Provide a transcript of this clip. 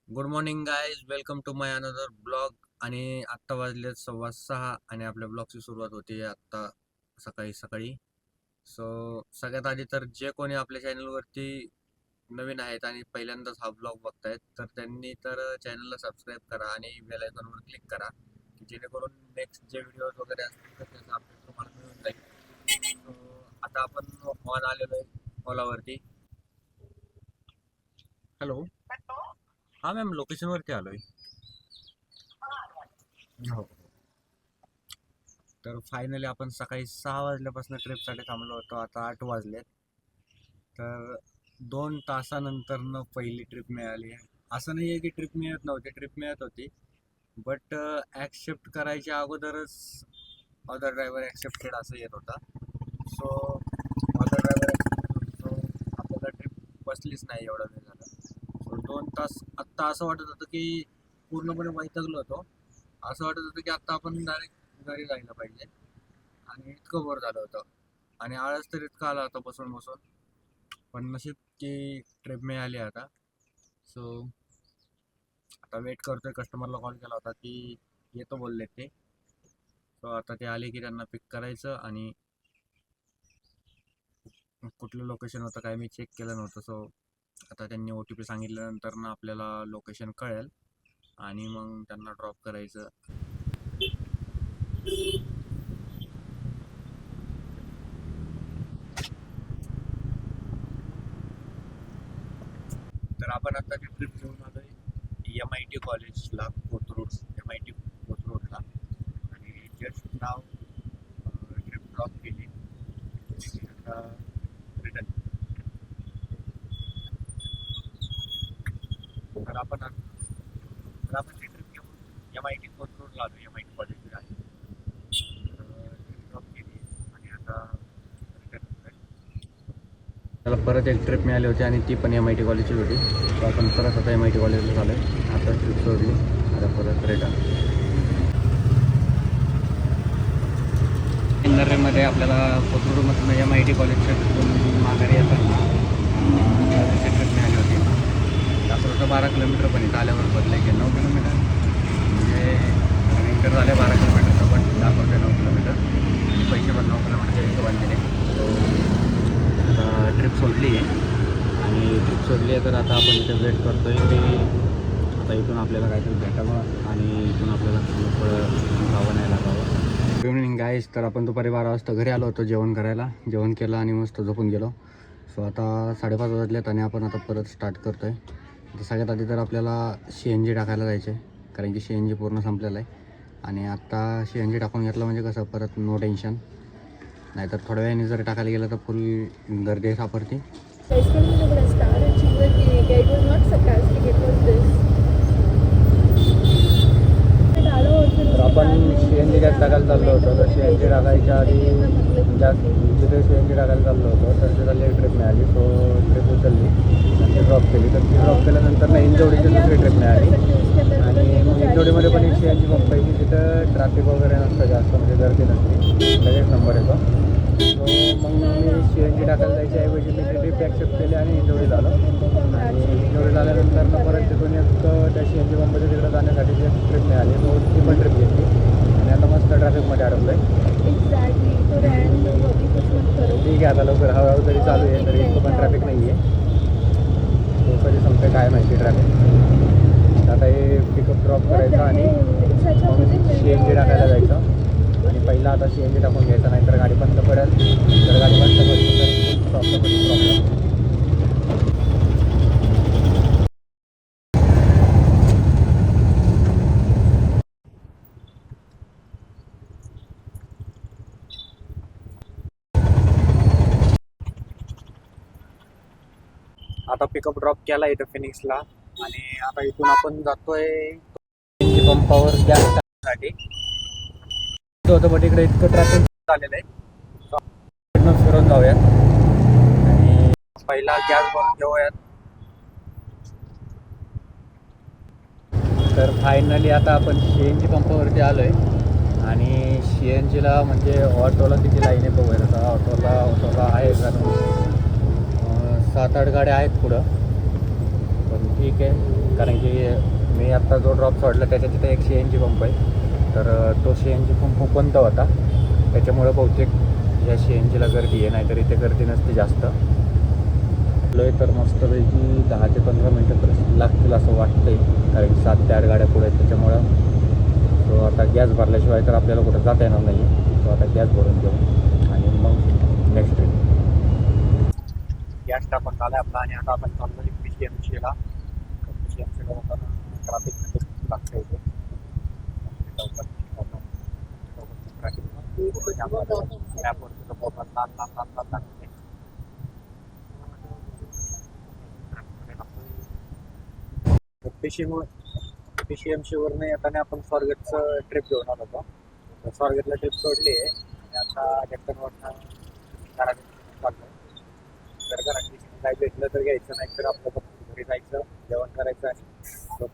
Good morning guys, welcome to my another blog. आणि आत्ता वाजले 6:15 आणि आपल्या ब्लॉगची सुरुवात होती आत्ता सकाळी सकाळी. सो सगळ्यात आधी तर जे कोणी आपल्या चॅनलवरती नवीन आहेत आणि पहिल्यांदाच हा ब्लॉग बघतायत तर त्यांनी तर चॅनलला सबस्क्राईब करा आणि बेल आयकॉनवर क्लिक करा, की जेणेकरून नेक्स्ट जे व्हिडिओज वगैरे असतील तर त्याचा अपडेट तुम्हाला मिळून जाईल. सो आता आपण ऑन आलेलो आहे ओलावरती. हॅलो. हां मॅम, लोकेशनवरती आलो आहे. हो. तर फायनली आपण सकाळी 6 वाजल्यापासून ट्रिपसाठी थांबलो होतो. आता 8 वाजलेत. तर 2 तासानंतरनं पहिली ट्रिप मिळाली आहे. असं नाही आहे की ट्रिप मिळत नव्हती, ट्रिप मिळत होती. बट ॲक्सेप्ट करायच्या अगोदरच अदर ड्रायव्हर ॲक्सेप्टेड असं येत होता. सो अदर ड्रायव्हर सो आपल्याला ट्रिप बसलीच नाही एवढा वेळ झाला. सो 2 तास आत्ता असं वाटत होतं की पूर्णपणे वैतागलो होतो. असं वाटत होतं की आत्ता आपण डायरेक्ट घरी जायला पाहिजे. आणि इतकं बोर झालं होतं आणि आळस तर इतका आला होता बसून बसून. पण नशीब की ट्रिप मिळाली आता. सो आता वेट करतोय. कस्टमरला कॉल केला होता की येतो बोलले ते. सो आता ते आले की त्यांना पिक करायचं. आणि कुठलं लोकेशन होतं काय मी चेक केलं नव्हतं. सो आता त्यांनी OTP सांगितल्यानंतर ना आपल्याला लोकेशन कळेल आणि मग त्यांना ड्रॉप करायचं. तर आपण आता ती ट्रिप घेऊन आलो आहे MIT कॉलेजला, कोथरूड. MIT कोथरूडला. आणि जस्ट नाव ट्रिप ड्रॉप केली. आता रिटर्न. तर आपण ती ट्रिप घेऊन MIT कोथरूडला आलो, MIT कॉलेजला. ट्रिप ड्रॉप केली आणि आता रिटर्न होतोय. त्याला परत एक ट्रिप मिळाली होती आणि ती पण MIT कॉलेजची होती. तर आपण परत आता MIT कॉलेजला झालो आहे. आता ट्रिप सोडली, आता परत रिटर्न. इंदरेमध्ये आपल्याला कोथरूडमधून MIT कॉलेजच्या ट्रिपून माघारी येताना त्याची ट्रिप मिळाली होती. दाखवतं 12 किलोमीटर, पण इथं आल्यावर बदले की 9 किलोमीटर. म्हणजे रनिंग तर झाले 12 किलोमीटरचं, पण दाखवते 9 किलोमीटर आणि पैसे पण 9 किलोमीटरच्या हिशोबाने दिले. आता ट्रिप सोडली आहे आणि ट्रिप सोडली आहे तर आता आपण इथे वेट करतो आहे की आता इथून आपल्याला काहीतरी भेटावं आणि इथून आपल्याला थोडं जावं नाही लागावं. Good evening guys. तर आपण दुपारी 12 वाजता घरी आलो होतो जेवण करायला. जेवण केलं आणि मस्त झोपून गेलो. सो आता 5:30 वाजलेत आणि आपण आता परत स्टार्ट करतो आहे. तर सगळ्यात आधी तर आपल्याला CNG टाकायला जायचं आहे, कारण की CNG पूर्ण संपलेलं आहे. आणि आत्ता CNG टाकून घेतलं म्हणजे कसं परत नो टेन्शन. नाहीतर थोड्या वेळाने जर टाकायला गेलं तर फुल गर्दी सापडते. तर आपण CNG गॅस टाकायला चाललो होतो. तर CNG टाकायच्या आधी जिथे CNG टाकायला चाललो होतो तर तिथं ट्रिप मिळाली. सो ट्रिप उचलली आणि ड्रॉप केली. तर ती ड्रॉप केल्यानंतर ना इंजोडीची दुसरी ट्रिप मिळाली. आणि मग इंजोडीमध्ये पण एक CNG पंप आहे की तिथं ट्रॅफिक वगैरे नसतं जास्त, म्हणजे गर्दी नसते, लगेच नंबर येतो. सो मग मी CNG टाकायला जायच्या ऐवजी मी ती ट्रिप ॲक्सेप्ट केली आणि इंजोडी झालो. आणि इंजोडी झाल्यानंतर मग परत तिथून एक त्या CNG पंपाच्या तिकडे जाण्यासाठी जी ट्रिप मिळाली, तो ती पण ट्रिप घेतली आणि आता मस्त ट्रॅफिकमध्ये अडकलो आहे. ठीक आहे, आता लवकर हळूहळू तरी चालू आहे, तरी इतकं पण ट्रॅफिक नाही आहे. तो कधी संपते काय माहिती ट्रॅफिक. आता हे पिकअप ड्रॉप करायचं आणि मग CNG टाकायला जायचं. आणि पहिला आता CNG टाकून घ्यायचं, नाहीतर गाडी बंद पडेल. जर गाडी बंद पडली तर प्रॉब्लेम. आता पिकअप ड्रॉप केला इथं फिनिक्सला आणि आता इथून आपण जातोय पंपावर गॅस टाकण्यासाठी. होतं बट इकडे इतकं ट्रॅफिक झालेलं आहे, फिरून जाऊयात आणि पहिला गॅस भरून घेऊयात. तर फायनली आता आपण CNG पंपावरती आलो आहे आणि CNGला म्हणजे ऑटोला किती लाईन आहे बघूया. आता ऑटोला आहे कारण 7-8 गाड्या आहेत पुढं, पण ठीक आहे. कारण की मी आत्ता जो ड्रॉप सोडला त्याच्या तिथे एक CNG पंप आहे, तर तो CNG पंप बंद होता, त्याच्यामुळं बहुतेक या CNGला गर्दी आहे, नाहीतर इथे गर्दी नसते जास्त. तर मस्तपैकी 10 ते 15 मिनटं तर लागतील असं वाटतंय, कारण की 7 ते 8 गाड्या पुढे आहेत त्याच्यामुळं. तो आता गॅस भरल्याशिवाय तर आपल्याला कुठं जाता येणार नाही. तो आता गॅस भरून घेऊ आणि मग नेक्स्ट ट्रिप. गॅस टाकून झाला आपला आणि आता आपण चाललो PCMCला. PCMCला जाताना ट्रॅफिक लागतं होते. PCMCवरून येताना आपण स्वारगेटचं ट्रिप घेऊन आलो होतो. तर स्वारगेटला ट्रिप सोडली आहे आणि आता जगतांवरनं तर घरात काय भेटलं तर घ्यायचं, नाही तर आपलं घरी जायचं, जेवण करायचं आणि